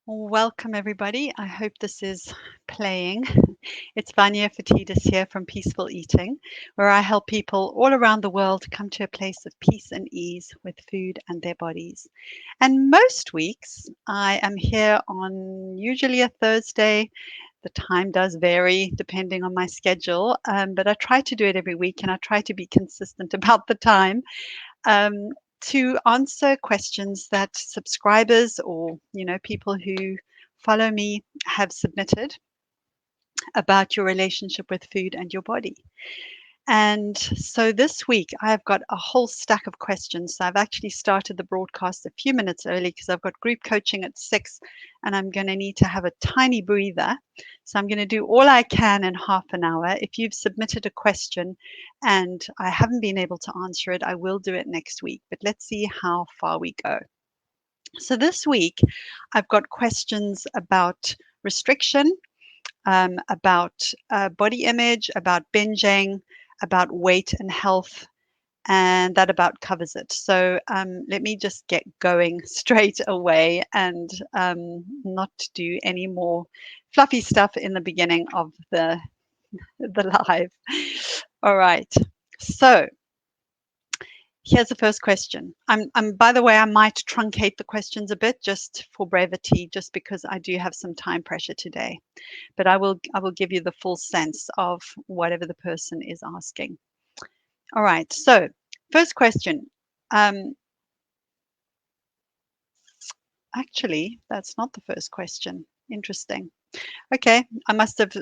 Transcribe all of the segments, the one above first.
Welcome, everybody. I hope this is playing. It's Vanya Fatidis here from Peaceful Eating, where I help people all around the world come to a place of peace and ease with food and their bodies. And most weeks, I am here on usually a Thursday. The time does vary depending on my schedule, but I try to do it every week and I try to be consistent about the time um, to answer questions that subscribers or people who follow me have submitted about your relationship with food and your body. And so this week I've got a whole stack of questions. So I've actually started the broadcast a few minutes early because I've got group coaching at 6 and I'm going to need to have a tiny breather. So I'm going to do all I can in half an hour. If you've submitted a question and I haven't been able to answer it, I will do it next week. But let's see how far we go. So this week I've got questions about restriction, about body image, about binging, about weight and health, and that about covers it. So let me just get going straight away and not do any more fluffy stuff in the beginning of the live. All right. So here's the first question. By the way, I might truncate the questions a bit just for brevity, just because I do have some time pressure today. But I will give you the full sense of whatever the person is asking. All right. So first question. Um, Actually, that's not the first question. Interesting. Okay, I must have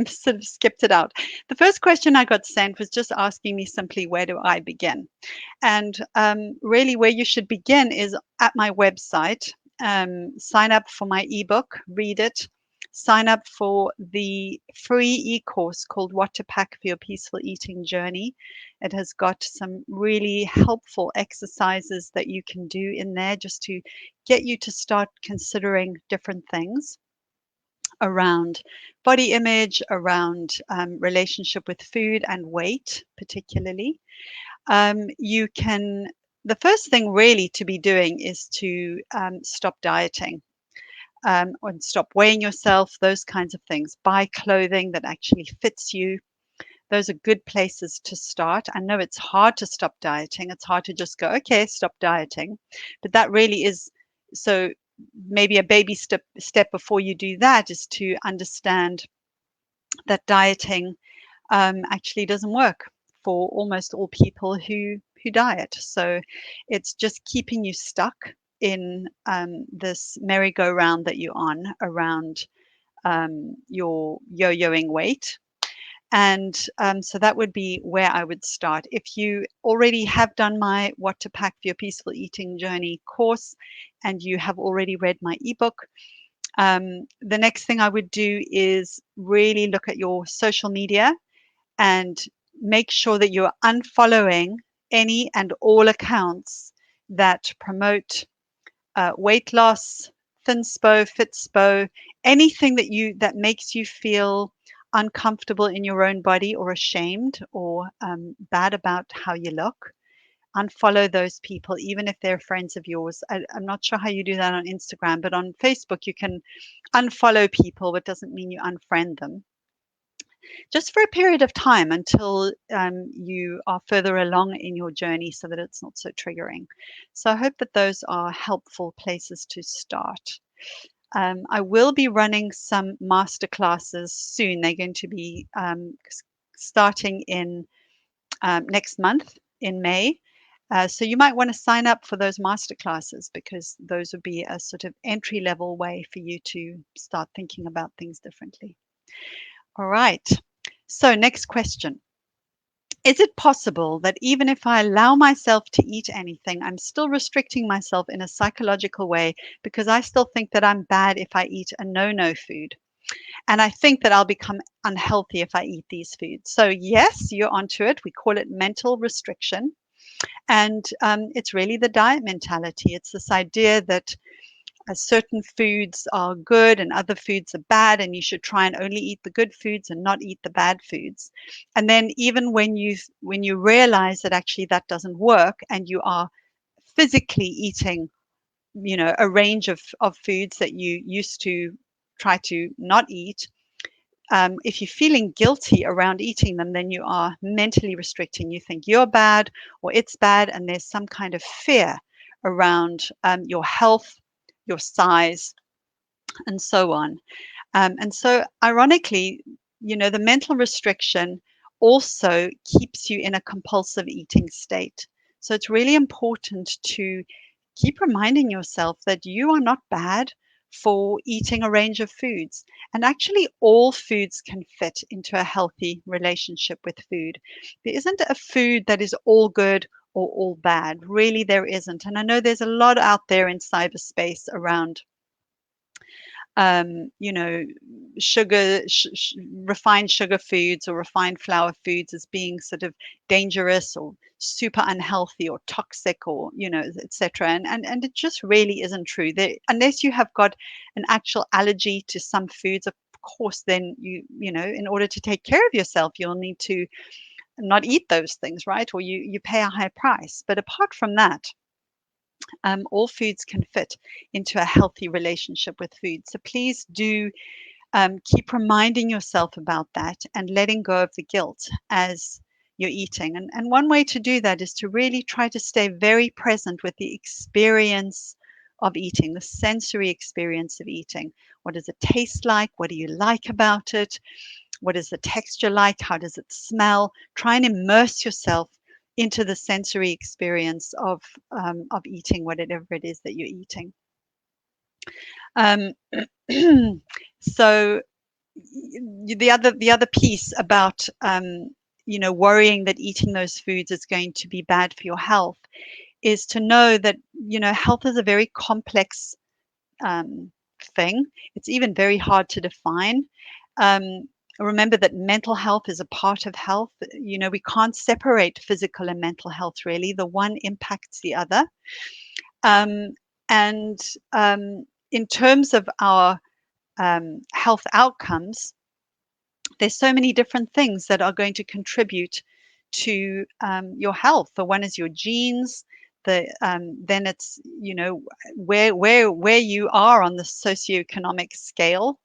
sort of skipped it out. The first question I got sent was just asking me simply, where do I begin? And really, where you should begin is at my website. Sign up for my ebook, read it. Sign up for the free e-course called What to Pack for Your Peaceful Eating Journey. It has got some really helpful exercises that you can do in there just to get you to start considering different things around body image, around relationship with food and weight, particularly. You can, the first thing really to be doing is to stop dieting. Or stop weighing yourself, those kinds of things. Buy clothing that actually fits you. Those are good places to start. I know it's hard to stop dieting. It's hard to just go, okay, stop dieting. But that really is so. Maybe a baby step before you do that is to understand that dieting actually doesn't work for almost all people who diet. So it's just keeping you stuck in this merry-go-round that you're on around your yo-yoing weight. And so that would be where I would start. If you already have done my What to Pack for Your Peaceful Eating Journey course and you have already read my ebook, the next thing I would do is really look at your social media and make sure that you're unfollowing any and all accounts that promote weight loss, thinspo, fitspo, anything that makes you feel uncomfortable in your own body or ashamed or bad about how you look. Unfollow those people, even if they're friends of yours. I'm not sure how you do that on Instagram, but on Facebook, you can unfollow people, but doesn't mean you unfriend them just for a period of time until you are further along in your journey so that it's not so triggering. So I hope that those are helpful places to start. I will be running some master classes soon. They're going to be starting in next month in May. So you might want to sign up for those master classes because those would be a sort of entry level way for you to start thinking about things differently. All right. So next question. Is it possible that even if I allow myself to eat anything, I'm still restricting myself in a psychological way because I still think that I'm bad if I eat a no-no food? And I think that I'll become unhealthy if I eat these foods. So yes, you're onto it. We call it mental restriction. And it's really the diet mentality. It's this idea that certain foods are good and other foods are bad, and you should try and only eat the good foods and not eat the bad foods. And then even when you realize that actually that doesn't work and you are physically eating a range of foods that you used to try to not eat. If you're feeling guilty around eating them, then you are mentally restricting. You think you're bad or it's bad, and there's some kind of fear around your health, your size, and so on. And so, ironically, the mental restriction also keeps you in a compulsive eating state. So, it's really important to keep reminding yourself that you are not bad for eating a range of foods. And actually, all foods can fit into a healthy relationship with food. There isn't a food that is all good or all bad. Really, there isn't. And I know there's a lot out there in cyberspace around you know, refined sugar foods or refined flour foods as being sort of dangerous or super unhealthy or toxic or, etc. And it just really isn't true. Unless you have got an actual allergy to some foods, of course, then in order to take care of yourself, you'll need to not eat those things, right? Or you pay a high price. But apart from that, all foods can fit into a healthy relationship with food. So please do keep reminding yourself about that and letting go of the guilt as you're eating. And one way to do that is to really try to stay very present with the experience of eating, the sensory experience of eating. What does it taste like? What do you like about it? What is the texture like? How does it smell? Try and immerse yourself into the sensory experience of eating whatever it is that you're eating. Um, so the other piece about worrying that eating those foods is going to be bad for your health is to know that health is a very complex thing. It's even very hard to define. Um, Remember that mental health is a part of health. We can't separate physical and mental health really. The one impacts the other. Um, and in terms of our health outcomes, there's so many different things that are going to contribute to your health. The one is your genes. Then it's where you are on the socioeconomic scale.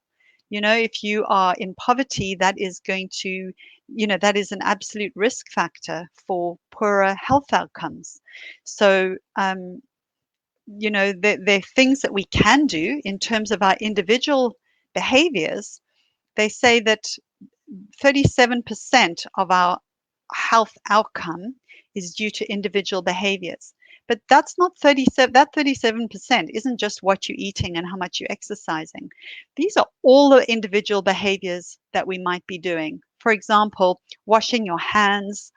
If you are in poverty, that is going to, that is an absolute risk factor for poorer health outcomes. So, there are things that we can do in terms of our individual behaviors. They say that 37% of our health outcome is due to individual behaviors. But that's not 37, that 37% isn't just what you're eating and how much you're exercising. These are all the individual behaviors that we might be doing. For example, washing your hands,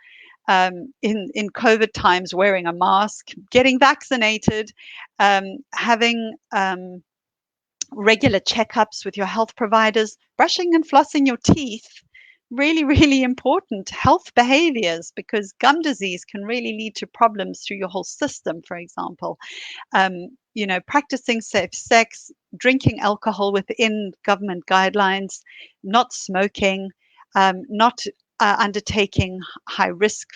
in COVID times, wearing a mask, getting vaccinated, having regular checkups with your health providers, brushing and flossing your teeth. Really, really important health behaviors, because gum disease can really lead to problems through your whole system, for example. Practicing safe sex, drinking alcohol within government guidelines, not smoking, not undertaking high risk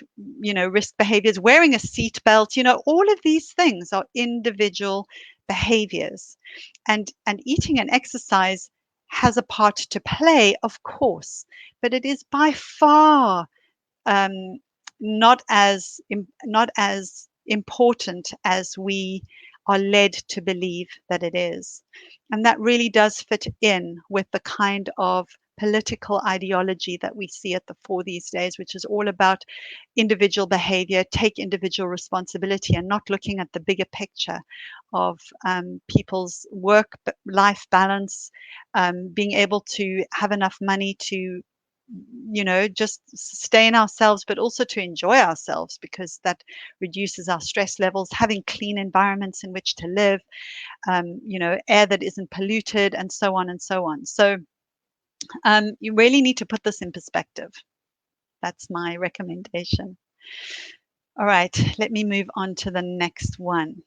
behaviors, wearing a seatbelt. All of these things are individual behaviors, and eating and exercise has a part to play, of course, but it is by far um, not as important as we are led to believe that it is. And that really does fit in with the kind of political ideology that we see at the fore these days, which is all about individual behavior, take individual responsibility, and not looking at the bigger picture of people's work-life balance, being able to have enough money to just sustain ourselves, but also to enjoy ourselves, because that reduces our stress levels, having clean environments in which to live, air that isn't polluted, and so on and so on. So you really need to put this in perspective. That's my recommendation. All right, let me move on to the next one.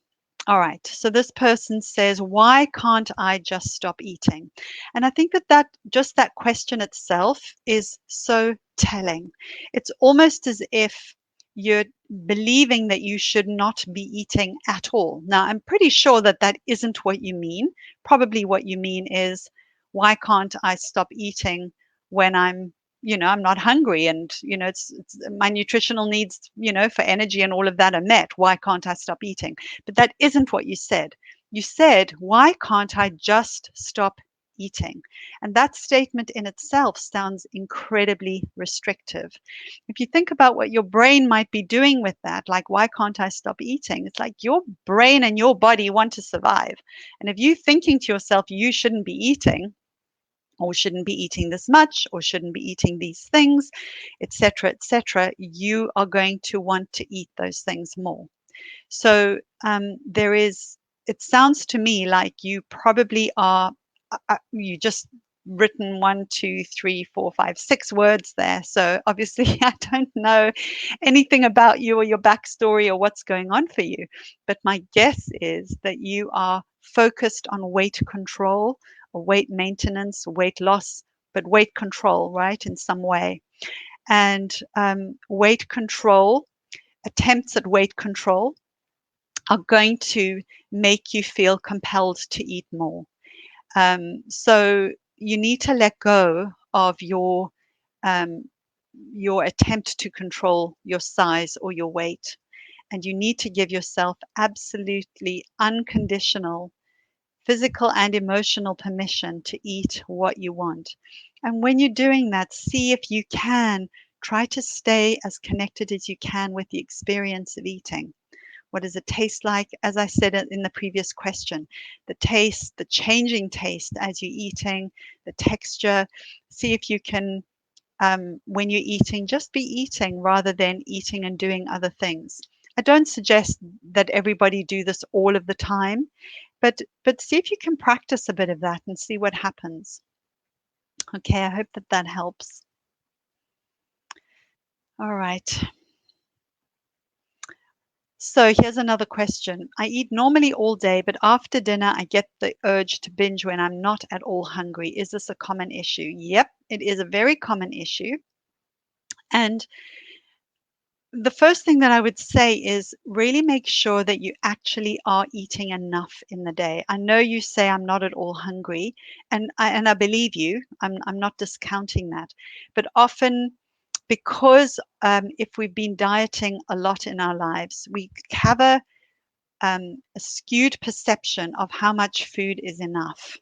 All right, so this person says, why can't I just stop eating? And I think that just that question itself is so telling. It's almost as if you're believing that you should not be eating at all. Now, I'm pretty sure that that isn't what you mean. Probably what you mean is, why can't I stop eating when I'm not hungry, and it's my nutritional needs, for energy and all of that are met. Why can't I stop eating? But that isn't what you said. You said, why can't I just stop eating? And that statement in itself sounds incredibly restrictive. If you think about what your brain might be doing with that, like, why can't I stop eating? It's like your brain and your body want to survive. And if you're thinking to yourself, you shouldn't be eating, or shouldn't be eating this much, or shouldn't be eating these things, etc., you are going to want to eat those things more. So it sounds to me like you probably are, you just written 1, 2, 3, 4, 5, 6 words there. So obviously, I don't know anything about you or your backstory or what's going on for you. But my guess is that you are focused on weight control or weight maintenance, weight loss, but weight control, right, in some way. And weight control, attempts at weight control, are going to make you feel compelled to eat more. So you need to let go of um, your attempt to control your size or your weight. And you need to give yourself absolutely unconditional physical and emotional permission to eat what you want. And when you're doing that, see if you can try to stay as connected as you can with the experience of eating. What does it taste like? As I said in the previous question, the taste, the changing taste as you're eating, the texture. See if you can, when you're eating, just be eating rather than eating and doing other things. I don't suggest that everybody do this all of the time, but see if you can practice a bit of that and see what happens. Okay, I hope that that helps. All right. So here's another question. I eat normally all day, but after dinner, I get the urge to binge when I'm not at all hungry. Is this a common issue? Yep, it is a very common issue. And the first thing that I would say is really make sure that you actually are eating enough in the day. I know you say I'm not at all hungry, and I believe you. I'm not discounting that, but often, because if we've been dieting a lot in our lives, we have a skewed perception of how much food is enough.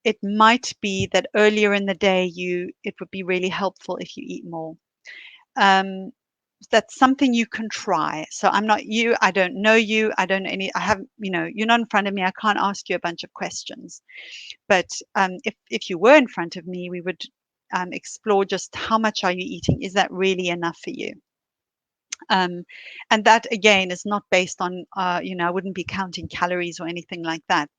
It might be that earlier in the day it would be really helpful if you eat more. Um, that's something you can try. So I'm not you, I don't know you, I don't know any, I have, you're not in front of me, I can't ask you a bunch of questions. But if you were in front of me, we would explore just how much are you eating? Is that really enough for you? Um, and that again is not based on, I wouldn't be counting calories or anything like that,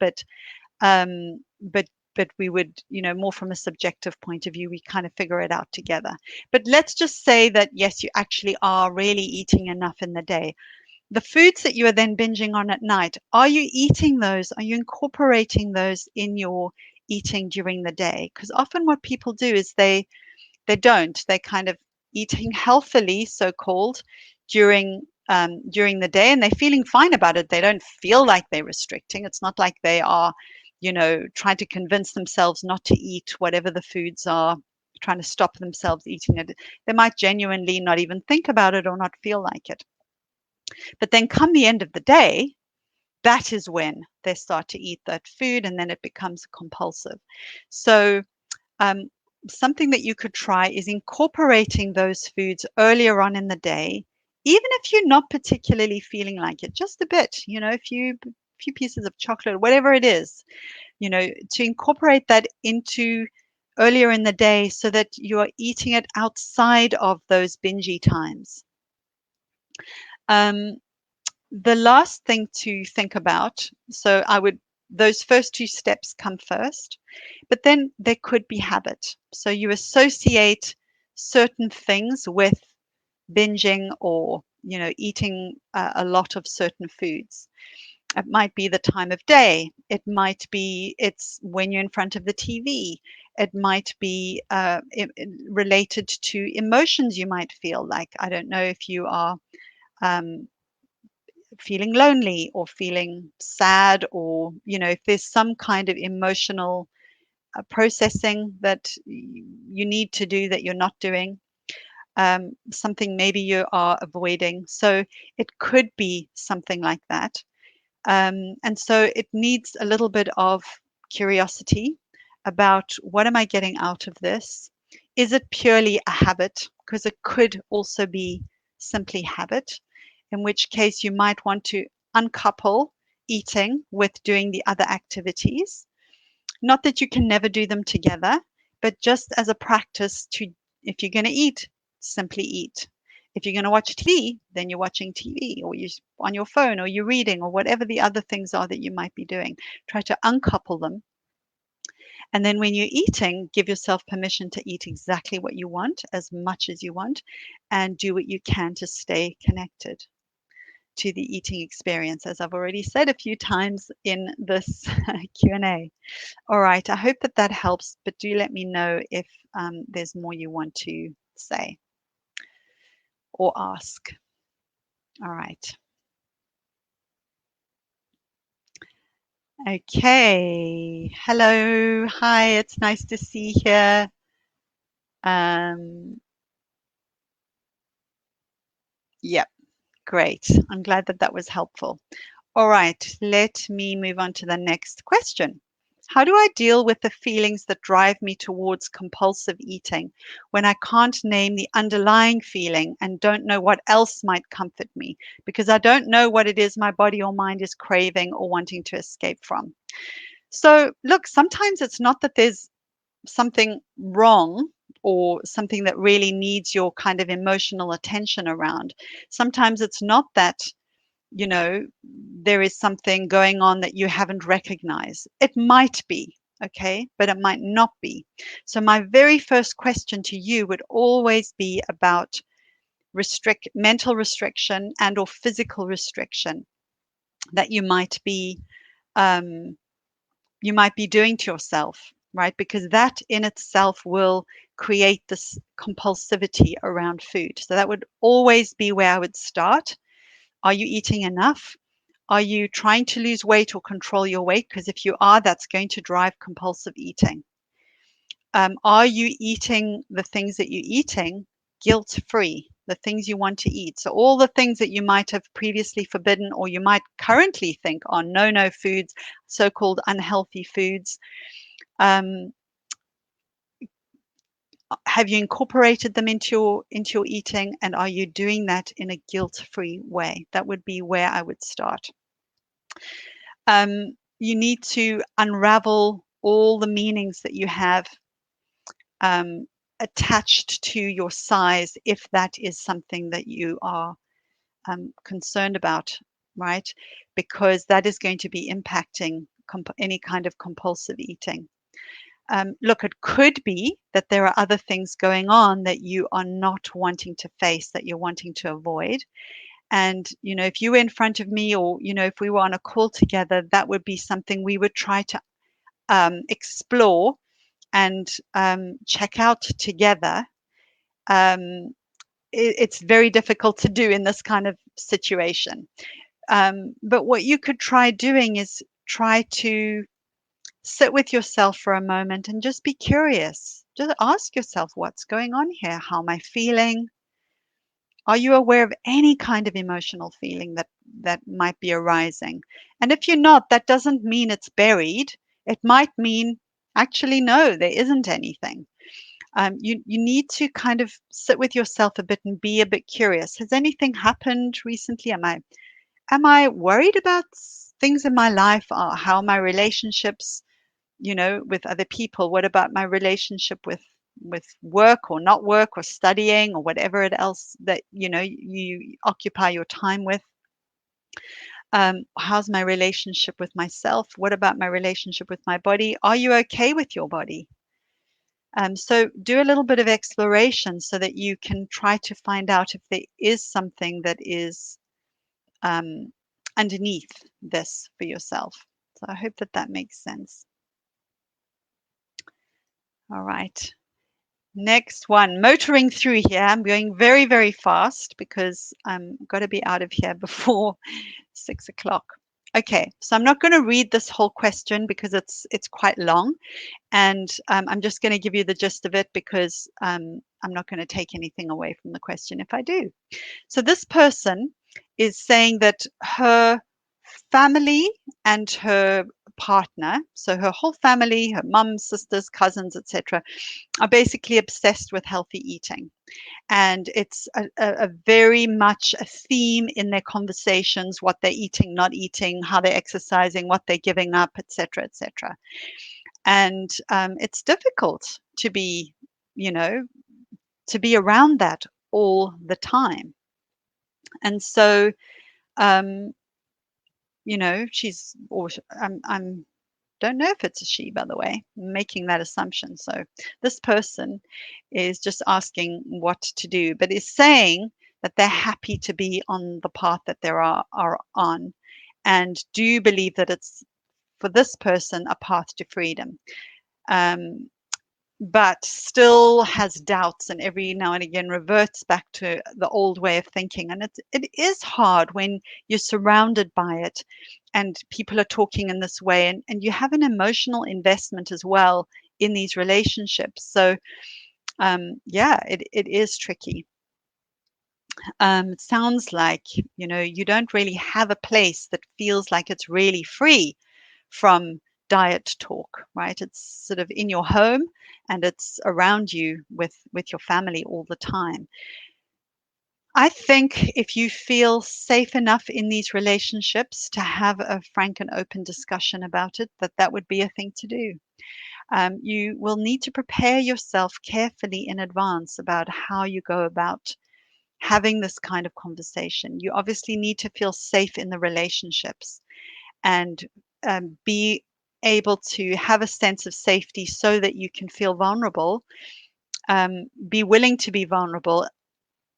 um, but but we would, more from a subjective point of view, we kind of figure it out together. But let's just say that yes, you actually are really eating enough in the day. The foods that you are then binging on at night, are you eating those? Are you incorporating those in your eating during the day? Because often what people do is they don't. They kind of eating healthily, so called, during the day, and they're feeling fine about it. They don't feel like they're restricting. It's not like they are, trying to convince themselves not to eat whatever the foods are, trying to stop themselves eating it. They might genuinely not even think about it or not feel like it. But then come the end of the day, that is when they start to eat that food, and then it becomes compulsive. So um, something that you could try is incorporating those foods earlier on in the day, even if you're not particularly feeling like it, just a bit, a few pieces of chocolate, whatever it is, to incorporate that into earlier in the day so that you are eating it outside of those bingy times. Um, the last thing to think about, so those first two steps come first, but then there could be habit. So you associate certain things with binging or, eating a lot of certain foods. It might be the time of day. It might be it's when you're in front of the TV. It might be related to emotions you might feel. Like, I don't know if you are um, feeling lonely or feeling sad, or, if there's some kind of emotional processing that you need to do that you're not doing, something maybe you are avoiding. So it could be something like that. And so it needs a little bit of curiosity about, what am I getting out of this? Is it purely a habit? Because it could also be simply habit, in which case you might want to uncouple eating with doing the other activities. Not that you can never do them together, but just as a practice to, if you're going to eat, simply eat. If you're going to watch TV, then you're watching TV, or you're on your phone, or you're reading, or whatever the other things are that you might be doing. Try to uncouple them. And then when you're eating, give yourself permission to eat exactly what you want, as much as you want, and do what you can to stay connected to the eating experience, as I've already said a few times in this Q&A. All right, I hope that that helps, but do let me know if there's more you want to say or ask. All right. Okay. Hello. Hi, it's nice to see you here. Um, yep, great. I'm glad that that was helpful. All right, let me move on to the next question. How do I deal with the feelings that drive me towards compulsive eating when I can't name the underlying feeling and don't know what else might comfort me, because I don't know what it is my body or mind is craving or wanting to escape from? So, look, sometimes it's not that there's something wrong or something that really needs your kind of emotional attention around. Sometimes it's not that, you know, there is something going on that you haven't recognized. It might be, okay, but it might not be. So my very first question to you would always be about mental restriction and or physical restriction that um, you might be doing to yourself, right? Because that in itself will create this compulsivity around food. So that would always be where I would start. Are you eating enough? Are you trying to lose weight or control your weight? Because if you are, that's going to drive compulsive eating. Are you eating the things that you're eating guilt free? The things you want to eat. So, all the things that you might have previously forbidden or you might currently think are no foods, so called unhealthy foods, um, have you incorporated them into your eating, and are you doing that in a guilt free way? That would be where I would start. You need to unravel all the meanings that you have um, attached to your size, if that is something that you are concerned about, right? Because that is going to be impacting any kind of compulsive eating. Look, it could be that there are other things going on that you are not wanting to face, that you're wanting to avoid. And, if you were in front of me, or, if we were on a call together, that would be something we would try to explore and check out together. Um, it's very difficult to do in this kind of situation. But what you could try doing is try to sit with yourself for a moment and just be curious. Just ask yourself, what's going on here? How am I feeling? Are you aware of any kind of emotional feeling that might be arising? And if you're not, that doesn't mean it's buried. It might mean, actually, no, there isn't anything. You need to kind of sit with yourself a bit and be a bit curious. Has anything happened recently? Am I worried about things in my life? Or how are my relationships, with other people? What about my relationship with work or not work or studying or whatever it else that you occupy your time with? How's my relationship with myself? What about my relationship with my body? Are you okay with your body? So do a little bit of exploration so that you can try to find out if there is something that is um, underneath this for yourself. So I hope that that makes sense. All right. Next one, motoring through here. I'm going very, very fast because I'm got to be out of here before 6 o'clock. Okay, so I'm not going to read this whole question because it's quite long, and I'm just going to give you the gist of it because I'm not going to take anything away from the question if I do. So this person is saying that her family and her partner, so her whole family, her mum, sisters, cousins, etc., are basically obsessed with healthy eating. And it's a very much a theme in their conversations, what they're eating, not eating, how they're exercising, what they're giving up, etc., etc. And it's difficult to be, you know, to be around that all the time. And so, um, she's, or I'm don't know if it's a she, by the way, I'm making that assumption. So this person is just asking what to do, but is saying that they're happy to be on the path that they are on, and do believe that it's for this person a path to freedom. Um, but still has doubts and every now and again reverts back to the old way of thinking. And it is hard when you're surrounded by it and people are talking in this way, and you have an emotional investment as well in these relationships. So yeah, it is tricky. It sounds like, you don't really have a place that feels like it's really free from diet talk, right? It's sort of in your home and it's around you with your family all the time. I think if you feel safe enough in these relationships to have a frank and open discussion about it, that would be a thing to do. You will need to prepare yourself carefully in advance about how you go about having this kind of conversation. You obviously need to feel safe in the relationships and be able to have a sense of safety so that you can feel vulnerable, be willing to be vulnerable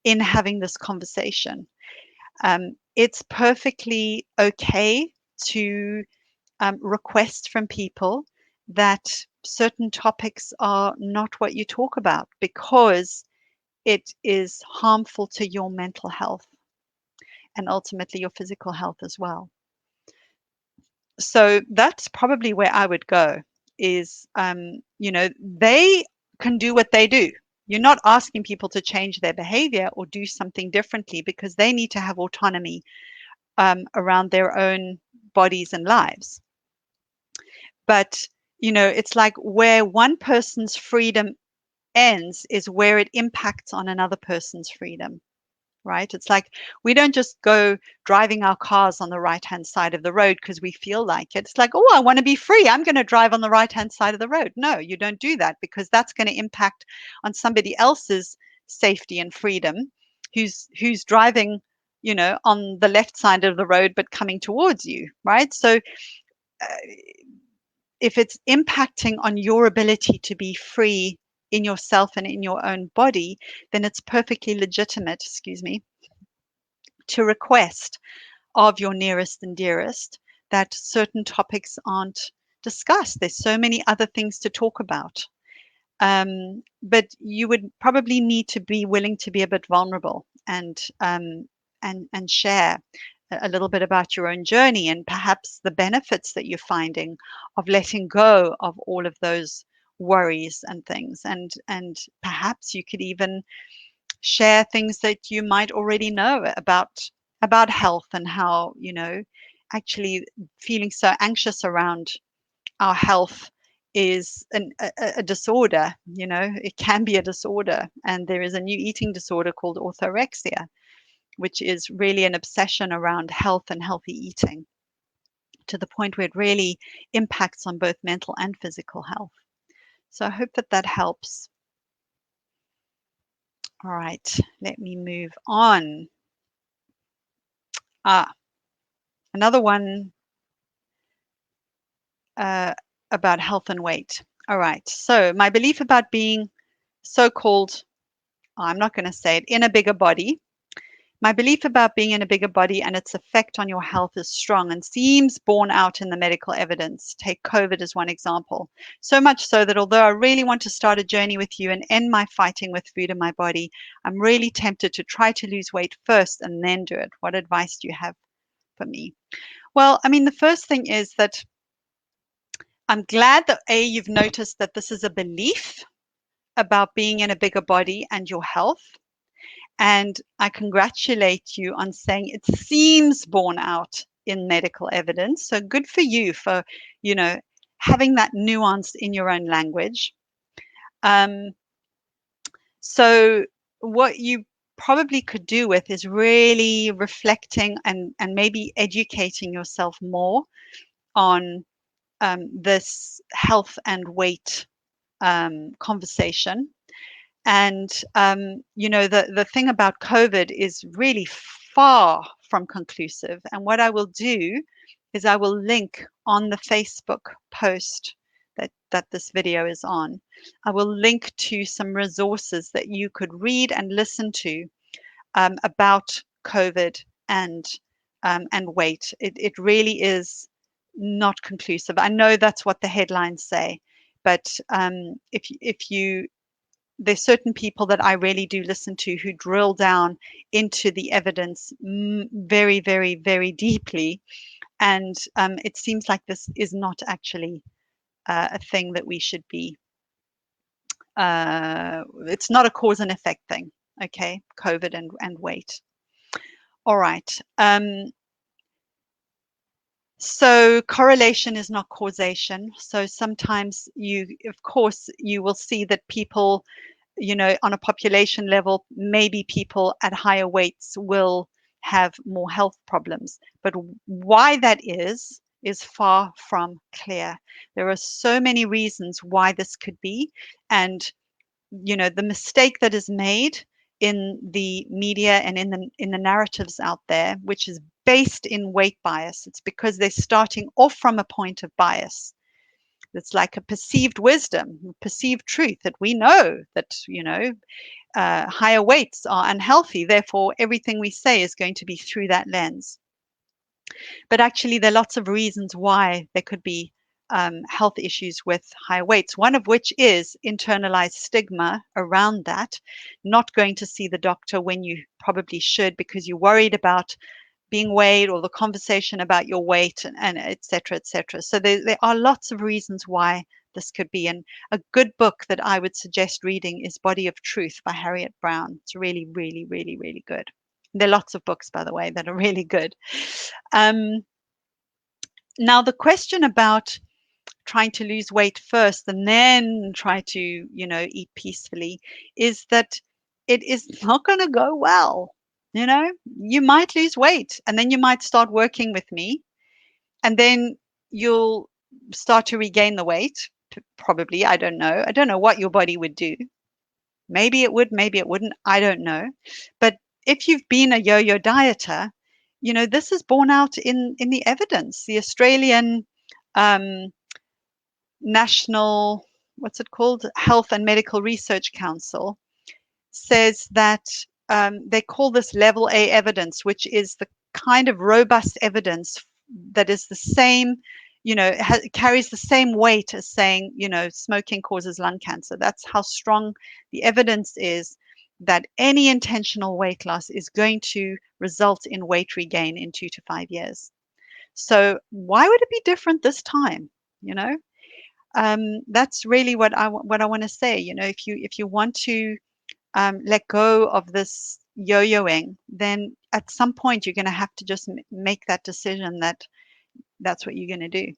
in having this conversation. It's perfectly okay to request from people that certain topics are not what you talk about because it is harmful to your mental health and ultimately your physical health as well. So that's probably where I would go is, they can do what they do. You're not asking people to change their behavior or do something differently because they need to have autonomy around their own bodies and lives. But, it's like where one person's freedom ends is where it impacts on another person's freedom. Right? It's like we don't just go driving our cars on the right-hand side of the road because we feel like it. It's like, oh, I want to be free. I'm going to drive on the right-hand side of the road. No, you don't do that because that's going to impact on somebody else's safety and freedom who's driving, on the left side of the road but coming towards you, right? So if it's impacting on your ability to be free in yourself and in your own body, then it's perfectly legitimate, excuse me, to request of your nearest and dearest that certain topics aren't discussed. There's so many other things to talk about. But you would probably need to be willing to be a bit vulnerable and share a little bit about your own journey and perhaps the benefits that you're finding of letting go of all of those worries and things. And perhaps you could even share things that you might already know about health and how, actually feeling so anxious around our health is a disorder. It can be a disorder, and there is a new eating disorder called orthorexia, which is really an obsession around health and healthy eating to the point where it really impacts on both mental and physical health. So I hope that that helps. All right, let me move on. Another one uh, about health and weight. All right, so my belief about being so-called, I'm not going to say it, in a bigger body My belief about being in a bigger body and its effect on your health is strong and seems borne out in the medical evidence. Take COVID as one example. So much so that although I really want to start a journey with you and end my fighting with food in my body, I'm really tempted to try to lose weight first and then do it. What advice do you have for me? Well, I mean, the first thing is that I'm glad that you've noticed that this is a belief about being in a bigger body and your health. And I congratulate you on saying it seems borne out in medical evidence. So good for you for, you know, having that nuance in your own language. Um, so what you probably could do with is really reflecting and maybe educating yourself more on this health and weight conversation. And the thing about COVID is really far from conclusive. And what I will do is I will link on the Facebook post that this video is on. I will link to some resources that you could read and listen to about COVID and weight. It really is not conclusive. I know that's what the headlines say, but if you there's certain people that I really do listen to who drill down into the evidence very, very, very deeply. And it seems like this is not actually a thing that we should be, it's not a cause and effect thing. Okay, COVID and weight. All right. So correlation is not causation. So sometimes of course, you will see that people, on a population level, maybe people at higher weights will have more health problems. But why that is far from clear. There are so many reasons why this could be. And, the mistake that is made in the media and in the narratives out there, which is based in weight bias, it's because they're starting off from a point of bias. It's like a perceived wisdom, perceived truth that we know that, higher weights are unhealthy. Therefore, everything we say is going to be through that lens. But actually, there are lots of reasons why there could be health issues with high weights, one of which is internalized stigma around that, not going to see the doctor when you probably should because you're worried about being weighed or the conversation about your weight and et cetera, et cetera. So there are lots of reasons why this could be. And a good book that I would suggest reading is Body of Truth by Harriet Brown. It's really, really, really, really good. There are lots of books, by the way, that are really good. Now, the question about trying to lose weight first and then try to, eat peacefully is that it is not going to go well. You might lose weight and then you might start working with me and then you'll start to regain the weight. Probably. I don't know. I don't know what your body would do. Maybe it would, maybe it wouldn't. I don't know. But if you've been a yo-yo dieter, this is borne out in the evidence. The Australian um, National, what's it called? Health and Medical Research Council says that they call this level A evidence, which is the kind of robust evidence that is the same, carries the same weight as saying, smoking causes lung cancer. That's how strong the evidence is that any intentional weight loss is going to result in weight regain in 2 to 5 years. So why would it be different this time? That's really what I want to say. If you want to let go of this yo-yoing, then at some point you're going to have to just make that decision that that's what you're going to do.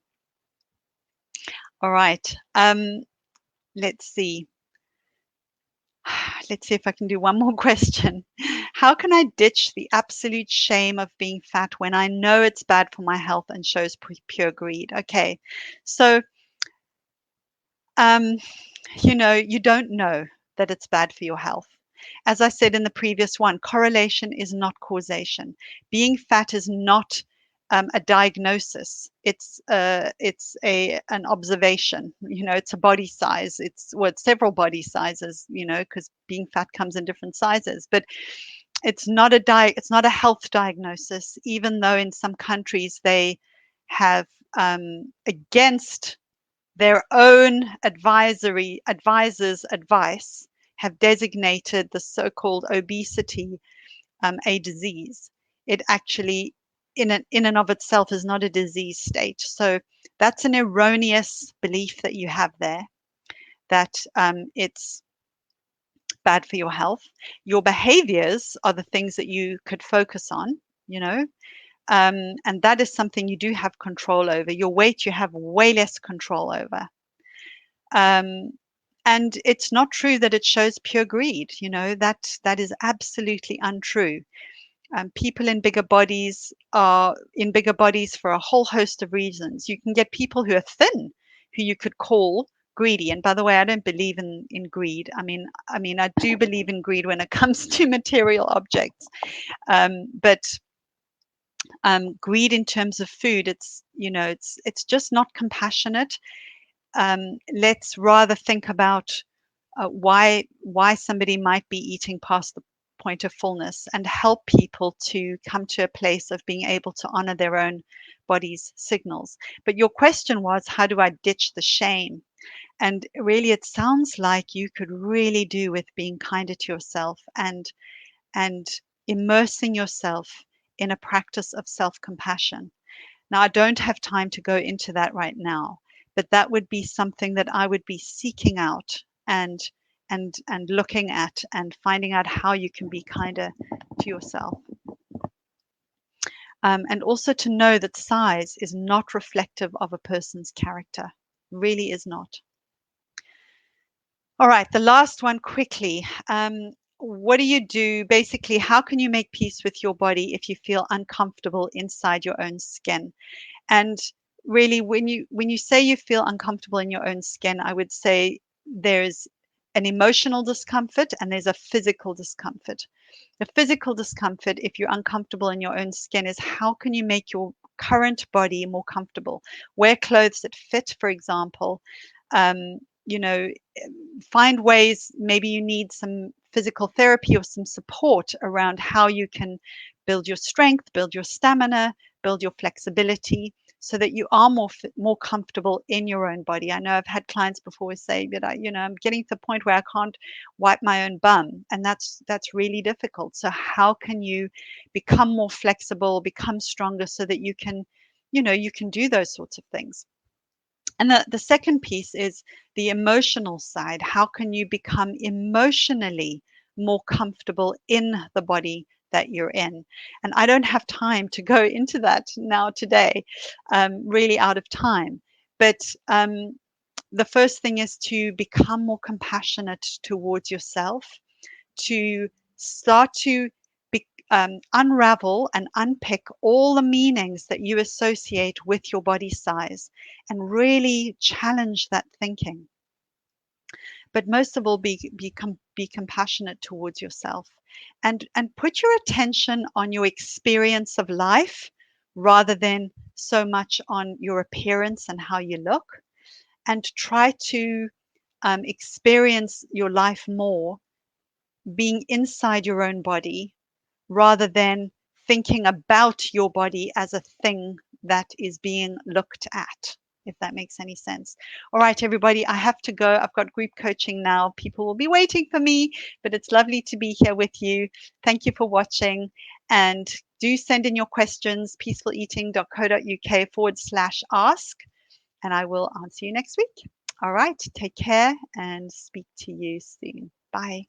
All right. Let's see. Let's see if I can do one more question. How can I ditch the absolute shame of being fat when I know it's bad for my health and shows pure greed? Okay. So, you don't know that it's bad for your health. As I said in the previous one, correlation is not causation. Being fat is not a diagnosis. It's an observation. It's a body size. It's several body sizes. Because being fat comes in different sizes. But it's not a health diagnosis, even though in some countries they have, against their own advisors' advice, have designated the so-called obesity a disease. It actually, in and of itself, is not a disease state. So that's an erroneous belief that you have there, that it's bad for your health. Your behaviors are the things that you could focus on, you know, and that is something you do have control over. Your weight, you have way less control over. Um, and it's not true that it shows pure greed. That is absolutely untrue. People in bigger bodies are in bigger bodies for a whole host of reasons. You can get people who are thin, who you could call greedy. And by the way, I don't believe in greed. I mean, I do believe in greed when it comes to material objects. But greed in terms of food, it's just not compassionate. Let's rather think about why somebody might be eating past the point of fullness, and help people to come to a place of being able to honor their own body's signals. But your question was, how do I ditch the shame? And really, it sounds like you could really do with being kinder to yourself, and immersing yourself in a practice of self-compassion. Now, I don't have time to go into that right now, but that would be something that I would be seeking out, and looking at, and finding out how you can be kinder to yourself. And also to know that size is not reflective of a person's character, really is not. All right, the last one quickly. What do you do? Basically, how can you make peace with your body if you feel uncomfortable inside your own skin? And really, when you say you feel uncomfortable in your own skin, I would say there's an emotional discomfort and there's a physical discomfort. The physical discomfort, if you're uncomfortable in your own skin, is how can you make your current body more comfortable? Wear clothes that fit, for example. Um, you know, find ways. Maybe you need some physical therapy or some support around how you can build your strength, build your stamina, build your flexibility, so that you are more comfortable in your own body. I know I've had clients before say that I'm getting to the point where I can't wipe my own bum, and that's really difficult. So how can you become more flexible, become stronger, so that you can do those sorts of things? And the second piece is the emotional side. How can you become emotionally more comfortable in the body that you're in? And I don't have time to go into that now today, really out of time. But the first thing is to become more compassionate towards yourself, to start to unravel and unpick all the meanings that you associate with your body size, and really challenge that thinking. But most of all, be compassionate towards yourself, and put your attention on your experience of life rather than so much on your appearance and how you look, and try to experience your life more being inside your own body, rather than thinking about your body as a thing that is being looked at, if that makes any sense. All right, everybody, I have to go. I've got group coaching now. People will be waiting for me, but it's lovely to be here with you. Thank you for watching, and do send in your questions, peaceful-eating.co.uk/ask, and I will answer you next week. All right, take care and speak to you soon. Bye.